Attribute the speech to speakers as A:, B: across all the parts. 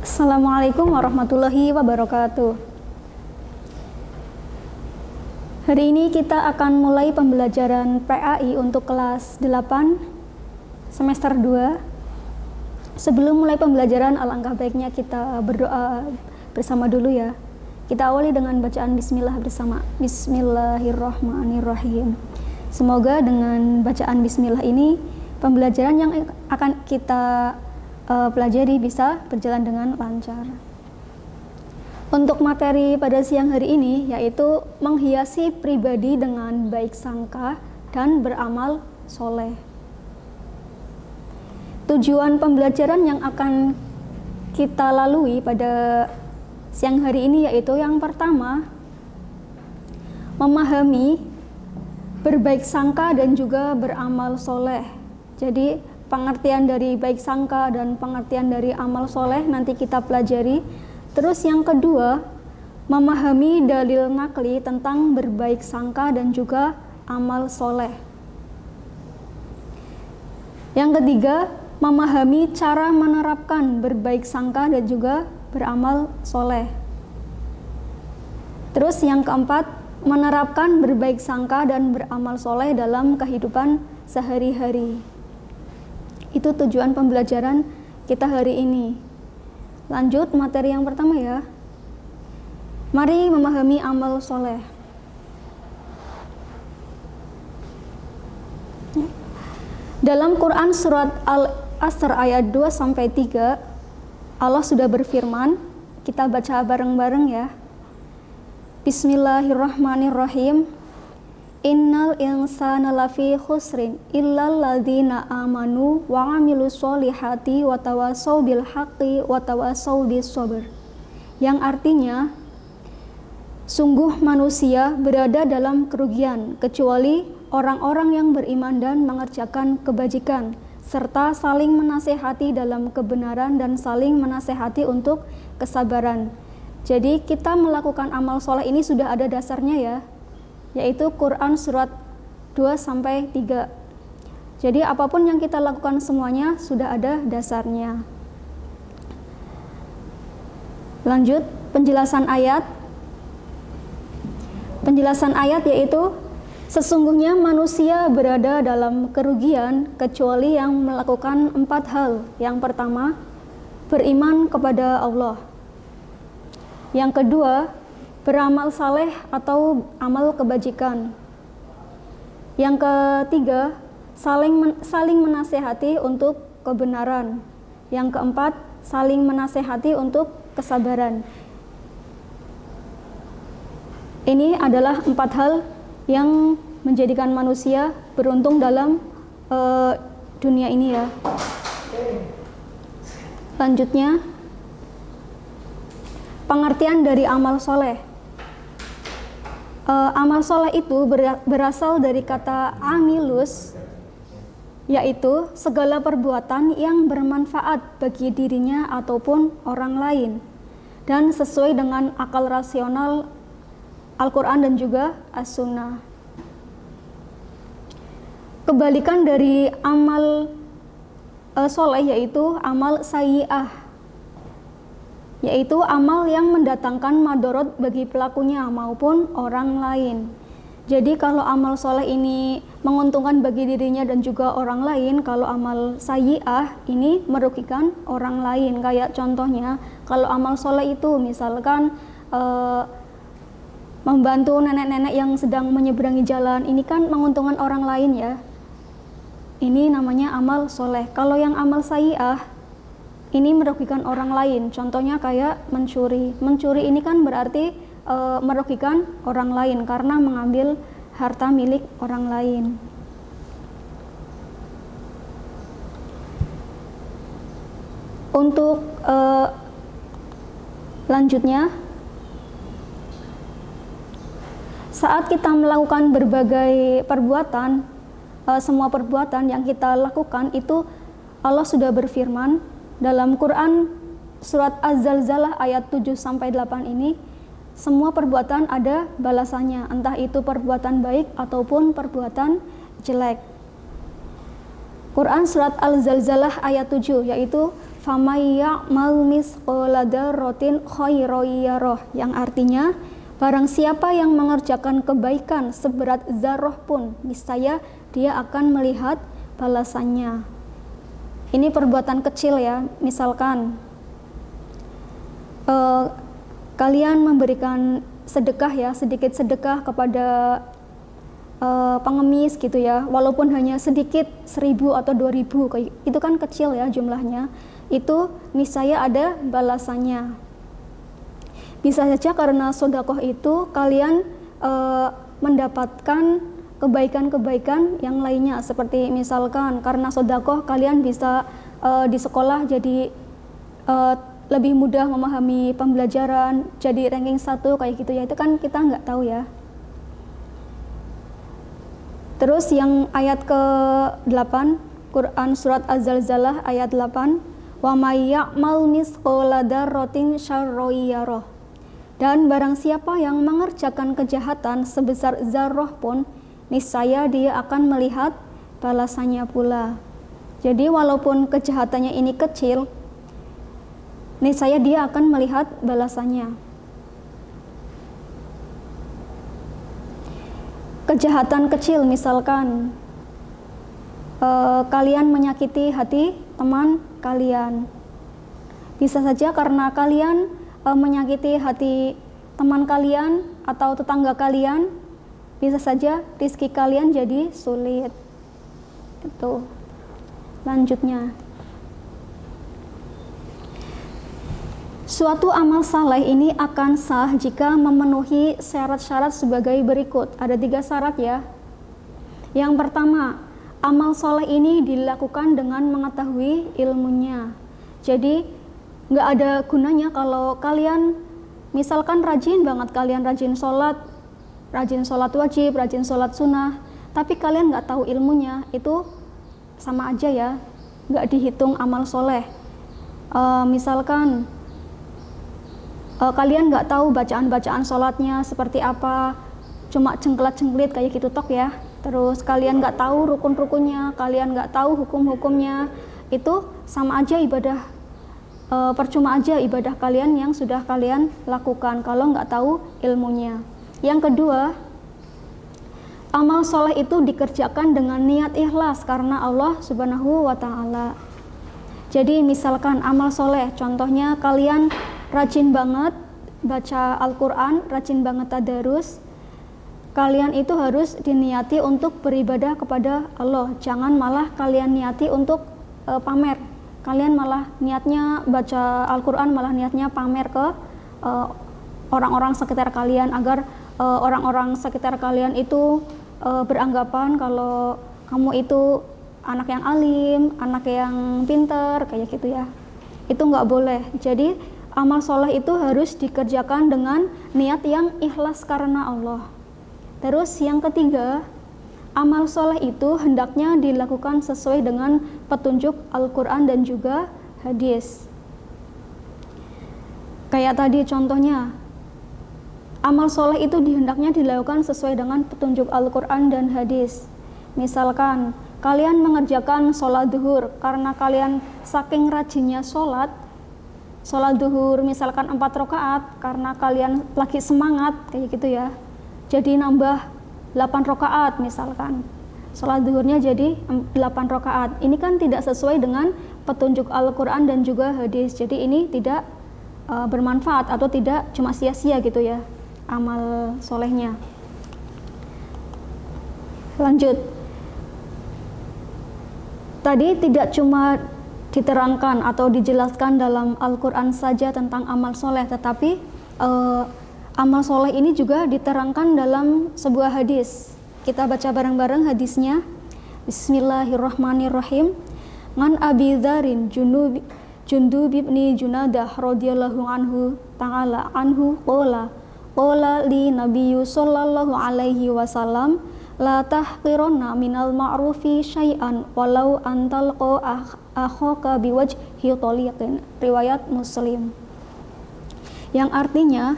A: Assalamualaikum warahmatullahi wabarakatuh. Hari ini kita akan mulai pembelajaran PAI untuk kelas 8 semester 2. Sebelum mulai pembelajaran, alangkah baiknya kita berdoa bersama dulu ya. Kita awali dengan bacaan bismillah bersama. Bismillahirrahmanirrahim. Semoga dengan bacaan bismillah ini pembelajaran yang akan kita pelajari bisa berjalan dengan lancar. Untuk materi pada siang hari ini yaitu menghiasi pribadi dengan baik sangka dan beramal soleh. Tujuan pembelajaran yang akan kita lalui pada siang hari ini yaitu yang pertama, memahami berbaik sangka dan juga beramal soleh. Jadi pengertian dari baik sangka dan pengertian dari amal soleh nanti kita pelajari. Terus yang kedua, memahami dalil nakli tentang berbaik sangka dan juga amal soleh. Yang ketiga, memahami cara menerapkan berbaik sangka dan juga beramal soleh. Terus yang keempat, menerapkan berbaik sangka dan beramal soleh dalam kehidupan sehari-hari. Itu tujuan pembelajaran kita hari ini. Lanjut materi yang pertama ya. Mari memahami amal soleh. Dalam Quran surat Al-Asr ayat 2-3, Allah sudah berfirman, kita baca bareng-bareng ya. Bismillahirrahmanirrahim. Innal insana lafi khusrin illal ladzina amanu wa amilus solihati wa tawassaw bil haqqi wa tawassaw bis sabr. Yang artinya, sungguh manusia berada dalam kerugian kecuali orang-orang yang beriman dan mengerjakan kebajikan serta saling menasehati dalam kebenaran dan saling menasehati untuk kesabaran. Jadi kita melakukan amal soleh ini sudah ada dasarnya ya, yaitu Quran surat 2-3. Jadi apapun yang kita lakukan semuanya sudah ada dasarnya. Lanjut penjelasan ayat. Penjelasan ayat yaitu sesungguhnya manusia berada dalam kerugian kecuali yang melakukan 4 hal. Yang pertama, beriman kepada Allah. Yang kedua, beramal saleh atau amal kebajikan. Yang ketiga, saling menasehati untuk kebenaran. Yang keempat, saling menasehati untuk kesabaran. Ini adalah 4 hal yang menjadikan manusia beruntung dalam dunia ini ya. Lanjutnya, pengertian dari amal soleh. Amal soleh itu berasal dari kata amilus, yaitu segala perbuatan yang bermanfaat bagi dirinya ataupun orang lain dan sesuai dengan akal rasional Al-Quran dan juga As-Sunnah. Kebalikan dari amal soleh yaitu amal sayyi'ah, yaitu amal yang mendatangkan madorot bagi pelakunya maupun orang lain. Jadi kalau amal soleh ini menguntungkan bagi dirinya dan juga orang lain, kalau amal sayyi'ah ini merugikan orang lain. Kayak contohnya, kalau amal soleh itu misalkan membantu nenek-nenek yang sedang menyeberangi jalan, ini kan menguntungkan orang lain ya. Ini namanya amal soleh. Kalau yang amal sayyi'ah ini merugikan orang lain, contohnya kayak mencuri. Mencuri ini kan berarti merugikan orang lain karena mengambil harta milik orang lain. Untuk lanjutnya, saat kita melakukan berbagai perbuatan, semua perbuatan yang kita lakukan itu Allah sudah berfirman dalam Quran surat Az-Zalzalah ayat 7-8 ini, semua perbuatan ada balasannya, entah itu perbuatan baik ataupun perbuatan jelek. Quran surat Al-Zalzalah ayat 7 yaitu famay ya'mal misqala dzarratin khairan yarah, yang artinya barang siapa yang mengerjakan kebaikan seberat zarah pun, niscaya dia akan melihat balasannya. Ini perbuatan kecil ya, misalkan kalian memberikan sedekah ya, sedikit sedekah kepada pengemis gitu ya, walaupun hanya sedikit, 1.000 atau 2.000, itu kan kecil ya jumlahnya, itu niscaya ada balasannya. Bisa saja karena sedekah itu kalian mendapatkan kebaikan-kebaikan yang lainnya, seperti misalkan karena sedekah kalian bisa di sekolah jadi lebih mudah memahami pembelajaran, jadi ranking 1 kayak gitu ya, itu kan kita nggak tahu ya. Terus yang ayat ke-8 Quran surat Az-Zalzalah ayat 8, wa may ya'mal misqala dzarratin syarran yarah, dan barang siapa yang mengerjakan kejahatan sebesar zarah pun, niscaya dia akan melihat balasannya pula. Jadi walaupun kejahatannya ini kecil, niscaya dia akan melihat balasannya. Kejahatan kecil misalkan kalian menyakiti hati teman kalian, bisa saja karena kalian menyakiti hati teman kalian atau tetangga kalian, bisa saja rezeki kalian jadi sulit. Itu lanjutnya, suatu amal saleh ini akan sah jika memenuhi syarat-syarat sebagai berikut. Ada 3 syarat ya. Yang pertama, amal saleh ini dilakukan dengan mengetahui ilmunya. Jadi nggak ada gunanya kalau kalian misalkan rajin banget, kalian rajin sholat wajib, rajin sholat sunnah, tapi kalian nggak tahu ilmunya, itu sama aja ya, nggak dihitung amal soleh. Misalkan kalian nggak tahu bacaan-bacaan sholatnya seperti apa, cuma cengklat-cengklit kayak gitu tok ya. Terus kalian nggak tahu rukun-rukunnya, kalian nggak tahu hukum-hukumnya, itu sama aja ibadah, percuma aja ibadah kalian yang sudah kalian lakukan kalau nggak tahu ilmunya. Yang kedua, amal soleh itu dikerjakan dengan niat ikhlas karena Allah Subhanahu wa Ta'ala. Jadi misalkan amal soleh, contohnya kalian rajin banget baca Al-Quran, rajin banget tadarus, kalian itu harus diniati untuk beribadah kepada Allah. Jangan malah kalian niati untuk pamer. Kalian malah niatnya baca Al-Quran, malah niatnya pamer ke orang-orang sekitar kalian, agar orang-orang sekitar kalian itu beranggapan kalau kamu itu anak yang alim, anak yang pinter, kayak gitu ya. Itu nggak boleh. Jadi amal soleh itu harus dikerjakan dengan niat yang ikhlas karena Allah. Terus yang ketiga, amal soleh itu hendaknya dilakukan sesuai dengan petunjuk Al-Quran dan juga hadis. Kayak tadi contohnya, amal soleh itu hendaknya dilakukan sesuai dengan petunjuk Al-Quran dan hadis. Misalkan kalian mengerjakan sholat duhur karena kalian saking rajinnya sholat duhur misalkan 4 rakaat karena kalian lagi semangat kayak gitu ya, jadi nambah 8 rakaat misalkan, sholat duhurnya jadi 8 rakaat. Ini kan tidak sesuai dengan petunjuk Al-Quran dan juga hadis, jadi ini tidak bermanfaat atau tidak, cuma sia-sia gitu ya amal solehnya. Lanjut, tadi tidak cuma diterangkan atau dijelaskan dalam Al-Quran saja tentang amal soleh, tetapi amal soleh ini juga diterangkan dalam sebuah hadis. Kita baca bareng-bareng hadisnya. Bismillahirrahmanirrahim. Ngan Abi Dzarin Jundub ibni Junadah radhiyallahu anhu ta'ala anhu qala li nabiyyu sallallahu alaihi wasallam la tahqironna minal ma'rufi syai'an walau antalqa akhaka biwajhi taliqin. Riwayat Muslim. Yang artinya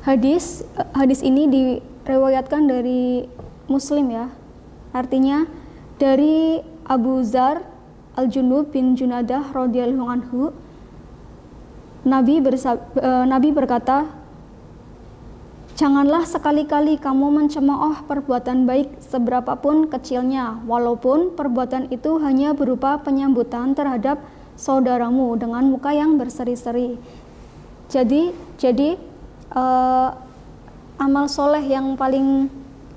A: hadis ini diriwayatkan dari Muslim ya. Artinya dari Abu Dzar Al-Junub bin Junadah radhiyallahu anhu, Nabi berkata, janganlah sekali-kali kamu mencemooh perbuatan baik seberapapun kecilnya, walaupun perbuatan itu hanya berupa penyambutan terhadap saudaramu dengan muka yang berseri-seri. Jadi amal soleh yang paling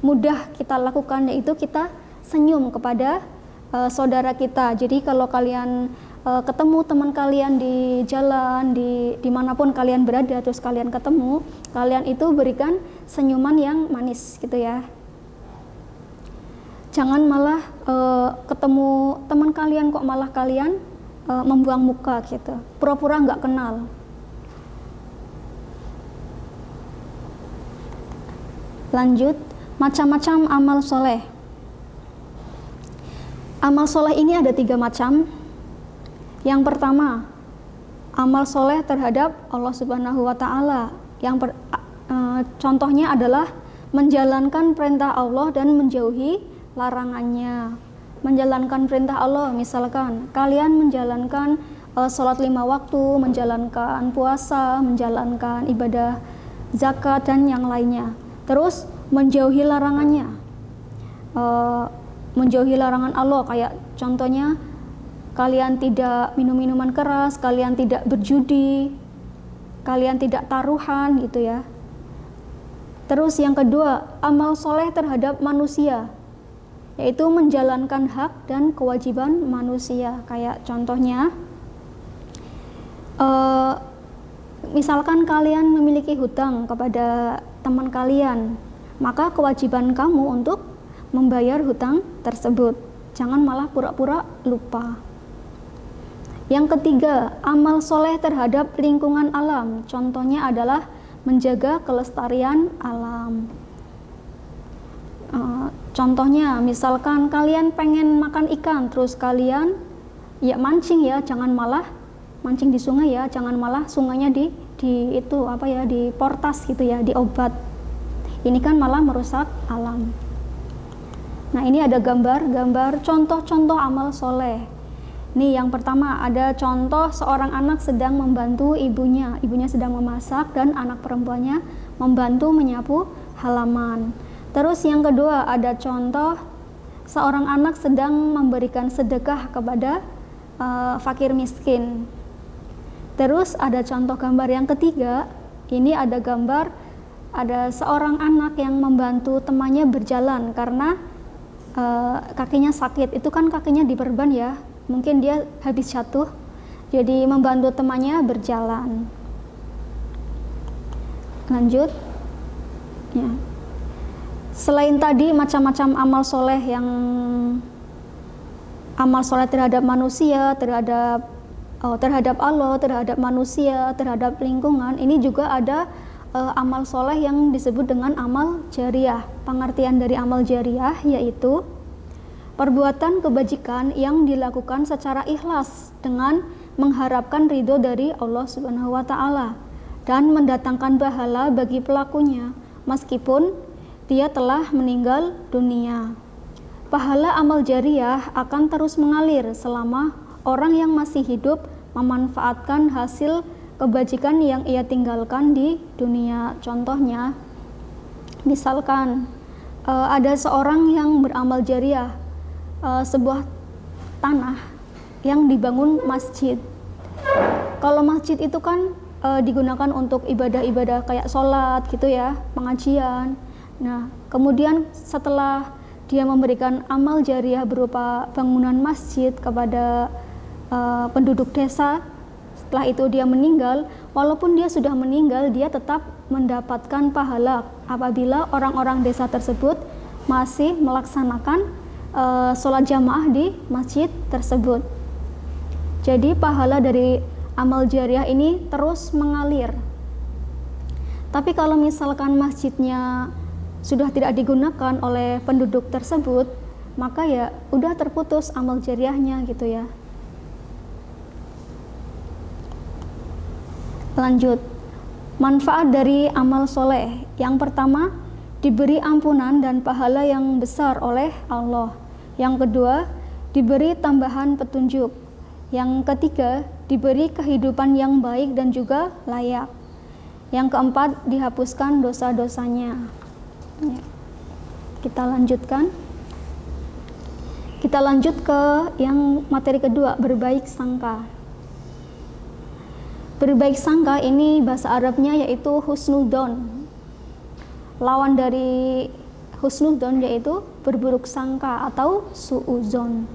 A: mudah kita lakukan yaitu kita senyum kepada saudara kita. Jadi kalau kalian ketemu teman kalian di jalan, dimanapun kalian berada, terus kalian ketemu, kalian itu berikan senyuman yang manis gitu ya. Jangan malah ketemu teman kalian kok malah kalian membuang muka gitu, pura-pura nggak kenal. Lanjut, macam-macam amal soleh. Amal soleh ini ada 3 macam. Yang pertama, amal soleh terhadap Allah Subhanahu wa Ta'ala. Contohnya adalah menjalankan perintah Allah dan menjauhi larangannya. Menjalankan perintah Allah, misalkan kalian menjalankan sholat 5 waktu, menjalankan puasa, menjalankan ibadah zakat dan yang lainnya. Terus menjauhi larangannya, menjauhi larangan Allah, kayak contohnya kalian tidak minum minuman keras, kalian tidak berjudi, kalian tidak taruhan gitu ya. Terus yang kedua, amal soleh terhadap manusia, yaitu menjalankan hak dan kewajiban manusia. Kayak contohnya, misalkan kalian memiliki hutang kepada teman kalian, maka kewajiban kamu untuk membayar hutang tersebut. Jangan malah pura-pura lupa. Yang ketiga, amal soleh terhadap lingkungan alam. Contohnya adalah menjaga kelestarian alam. Contohnya, misalkan kalian pengen makan ikan, terus kalian ya mancing ya, jangan malah mancing di sungai ya, jangan malah sungainya di portas gitu ya, diobat. Ini kan malah merusak alam. Nah, ini ada gambar contoh-contoh amal soleh. Nih, yang pertama ada contoh seorang anak sedang membantu ibunya sedang memasak dan anak perempuannya membantu menyapu halaman. Terus yang kedua ada contoh seorang anak sedang memberikan sedekah kepada fakir miskin. Terus ada contoh gambar yang ketiga, ini ada gambar ada seorang anak yang membantu temannya berjalan karena kakinya sakit. Itu kan kakinya diperban ya, mungkin dia habis jatuh, jadi membantu temannya berjalan. Lanjut ya. Selain tadi macam-macam amal soleh yang amal soleh terhadap manusia, terhadap Allah, terhadap manusia, terhadap lingkungan, ini juga ada amal soleh yang disebut dengan amal jariah. Pengertian dari amal jariah yaitu perbuatan kebajikan yang dilakukan secara ikhlas dengan mengharapkan ridho dari Allah Subhanahu wa Ta'ala dan mendatangkan pahala bagi pelakunya meskipun dia telah meninggal dunia. Pahala amal jariah akan terus mengalir selama orang yang masih hidup memanfaatkan hasil kebajikan yang ia tinggalkan di dunia. Contohnya, misalkan ada seorang yang beramal jariah, sebuah tanah yang dibangun masjid. Kalau masjid itu kan digunakan untuk ibadah-ibadah kayak sholat gitu ya, pengajian. Nah, kemudian setelah dia memberikan amal jariah berupa bangunan masjid kepada penduduk desa, setelah itu dia meninggal, walaupun dia sudah meninggal, dia tetap mendapatkan pahala apabila orang-orang desa tersebut masih melaksanakan sholat jamaah di masjid tersebut. Jadi pahala dari amal jariah ini terus mengalir. Tapi kalau misalkan masjidnya sudah tidak digunakan oleh penduduk tersebut, maka ya udah terputus amal jariahnya gitu ya. Lanjut, manfaat dari amal soleh. Yang pertama, diberi ampunan dan pahala yang besar oleh Allah. Yang kedua, diberi tambahan petunjuk. Yang ketiga, diberi kehidupan yang baik dan juga layak. Yang keempat, dihapuskan dosa-dosanya. Ya. Kita lanjutkan. Kita lanjut ke yang materi kedua, berbaik sangka. Berbaik sangka ini bahasa Arabnya yaitu husnudon. Lawan dari husnudon yaitu berburuk sangka atau suuzon.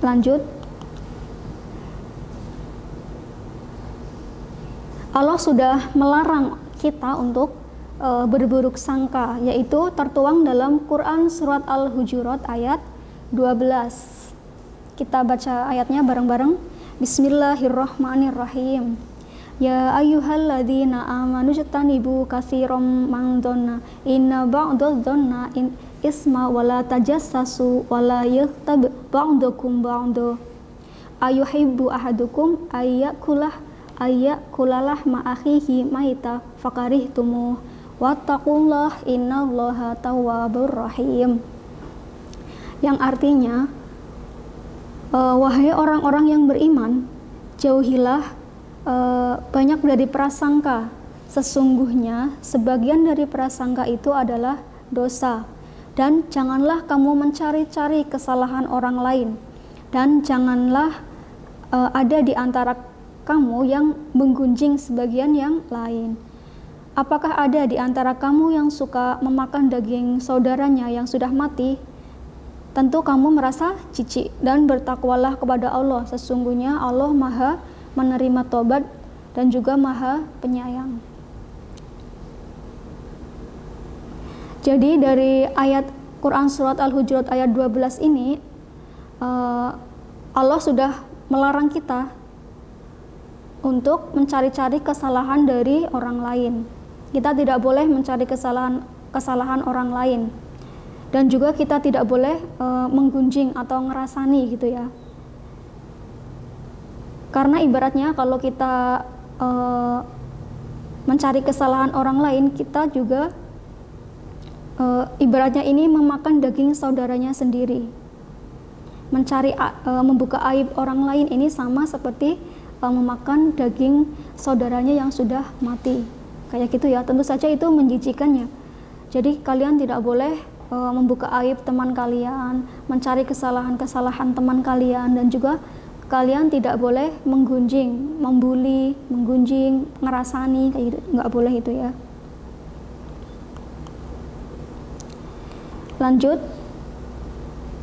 A: Lanjut. Allah sudah melarang kita untuk berburuk sangka, yaitu tertuang dalam Quran surat Al-Hujurat ayat 12. Kita baca ayatnya bareng-bareng. Bismillahirrahmanirrahim. Ya ayyuhalladzina amanu jtanibu katsiran man dzanna inna ba'dadh-dzanna isma wala tajassasu wala yaghtab ba'dukum ba'da ayuhibbu ahadukum ayyakulalah ma'akhihi maita fakarihtumu wattaqullah innallaha tawwabur rahim. Yang artinya, wahai orang-orang yang beriman, jauhilah banyak dari prasangka. Sesungguhnya sebagian dari prasangka itu adalah dosa. Dan janganlah kamu mencari-cari kesalahan orang lain, dan janganlah ada di antara kamu yang menggunjing sebagian yang lain. Apakah ada di antara kamu yang suka memakan daging saudaranya yang sudah mati? Tentu kamu merasa jijik, dan bertakwalah kepada Allah. Sesungguhnya Allah Maha menerima tobat dan juga Maha penyayang. Jadi dari ayat Quran surat Al-Hujurat ayat 12 ini, Allah sudah melarang kita untuk mencari-cari kesalahan dari orang lain. Kita tidak boleh mencari kesalahan orang lain, dan juga kita tidak boleh menggunjing atau ngerasani gitu ya. Karena ibaratnya kalau kita mencari kesalahan orang lain, kita juga ibaratnya ini memakan daging saudaranya sendiri. Membuka aib orang lain ini sama seperti memakan daging saudaranya yang sudah mati. Kayak gitu ya, tentu saja itu menjijikannya. Jadi kalian tidak boleh membuka aib teman kalian, mencari kesalahan-kesalahan teman kalian, dan juga kalian tidak boleh menggunjing, membuli, menggunjing, ngerasani, kayak gitu. Nggak boleh itu ya. Lanjut,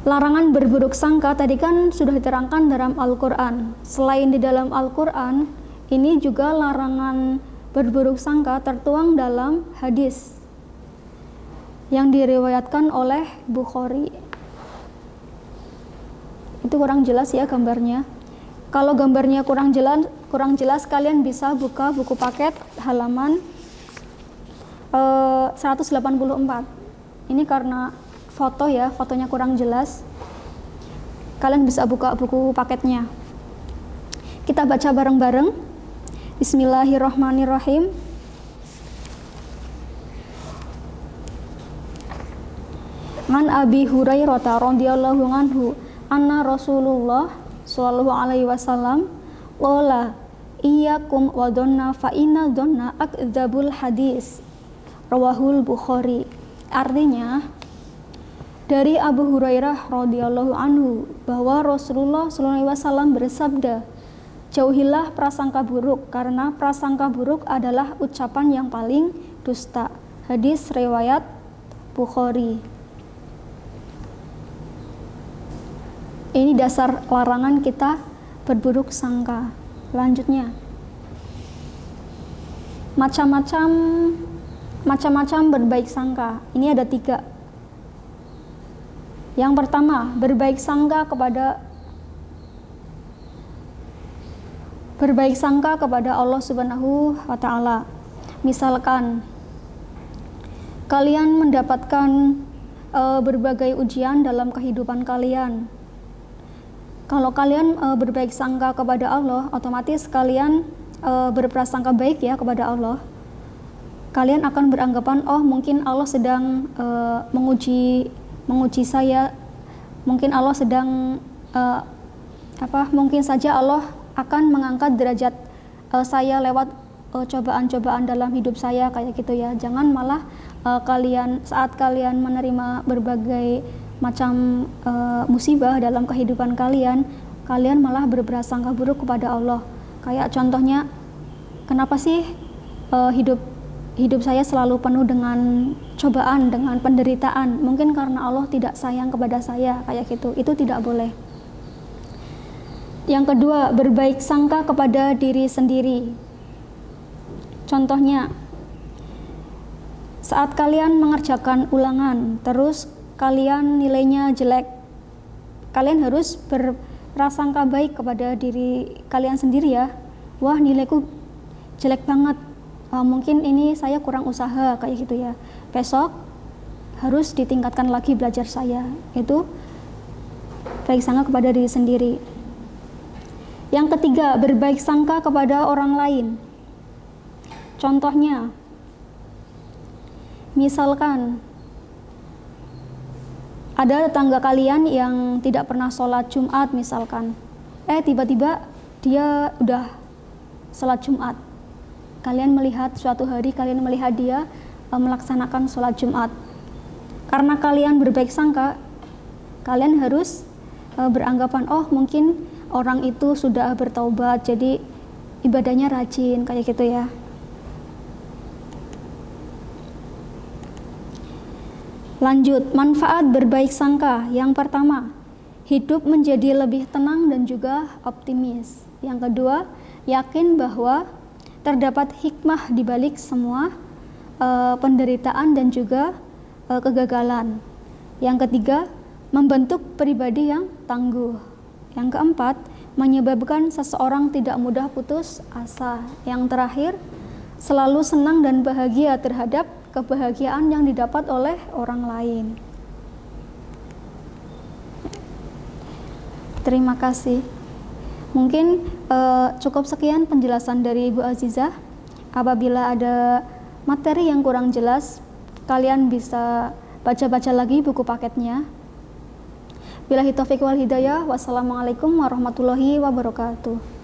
A: larangan berburuk sangka tadi kan sudah diterangkan dalam Al-Quran. Selain di dalam Al-Quran, ini juga larangan berburuk sangka tertuang dalam hadis yang diriwayatkan oleh Bukhari. Itu kurang jelas ya gambarnya. Kalau gambarnya kurang jelas, kalian bisa buka buku paket halaman 184. Ini karena fotonya kurang jelas. Kalian bisa buka buku paketnya. Kita baca bareng-bareng. Bismillahirrahmanirrahim. An Abi Hurairah radhiyallahu anhu anna Rasulullah sallallahu alaihi wasallam qala iyyakum wa dhanna fa inna dhanna akdzabul hadis. Rawahul Bukhari. Artinya, dari Abu Hurairah radhiyallahu anhu bahwa Rasulullah sallallahu alaihi wasallam bersabda, jauhilah prasangka buruk, karena prasangka buruk adalah ucapan yang paling dusta. Hadis riwayat Bukhari. Ini dasar larangan kita berburuk sangka. Lanjutnya, macam-macam berbaik sangka. Ini ada 3. Yang pertama, berbaik sangka kepada Allah Subhanahu wa Ta'ala. Misalkan kalian mendapatkan berbagai ujian dalam kehidupan kalian. Kalau kalian berbaik sangka kepada Allah, otomatis kalian berprasangka baik ya kepada Allah. Kalian akan beranggapan, oh mungkin Allah sedang menguji saya, mungkin Allah sedang uh, mungkin saja Allah akan mengangkat derajat saya lewat cobaan-cobaan dalam hidup saya kayak gitu ya. Jangan malah saat kalian menerima berbagai macam musibah dalam kehidupan kalian malah berprasangka buruk kepada Allah. Kayak contohnya, kenapa sih hidup saya selalu penuh dengan cobaan, dengan penderitaan? Mungkin karena Allah tidak sayang kepada saya kayak gitu. Itu tidak boleh. Yang kedua, berbaik sangka kepada diri sendiri. Contohnya, saat kalian mengerjakan ulangan, terus kalian nilainya jelek, kalian harus berprasangka baik kepada diri kalian sendiri ya. Wah, nilaiku jelek banget, mungkin ini saya kurang usaha kayak gitu ya. Besok harus ditingkatkan lagi belajar saya. Itu baik sangka kepada diri sendiri. Yang ketiga, berbaik sangka kepada orang lain. Contohnya, misalkan ada tetangga kalian yang tidak pernah sholat Jumat misalkan, tiba-tiba dia udah sholat Jumat. Suatu hari kalian melihat dia melaksanakan sholat Jumat. Karena kalian berbaik sangka, kalian harus beranggapan, oh mungkin orang itu sudah bertaubat, jadi ibadahnya rajin kayak gitu ya. Lanjut, manfaat berbaik sangka. Yang pertama, hidup menjadi lebih tenang dan juga optimis. Yang kedua, yakin bahwa terdapat hikmah di balik semua penderitaan dan juga kegagalan. Yang ketiga, membentuk pribadi yang tangguh. Yang keempat, menyebabkan seseorang tidak mudah putus asa. Yang terakhir, selalu senang dan bahagia terhadap kebahagiaan yang didapat oleh orang lain. Terima kasih. Mungkin cukup sekian penjelasan dari Ibu Azizah. Apabila ada materi yang kurang jelas, kalian bisa baca-baca lagi buku paketnya. Billahi taufiq wal hidayah. Wassalamualaikum warahmatullahi wabarakatuh.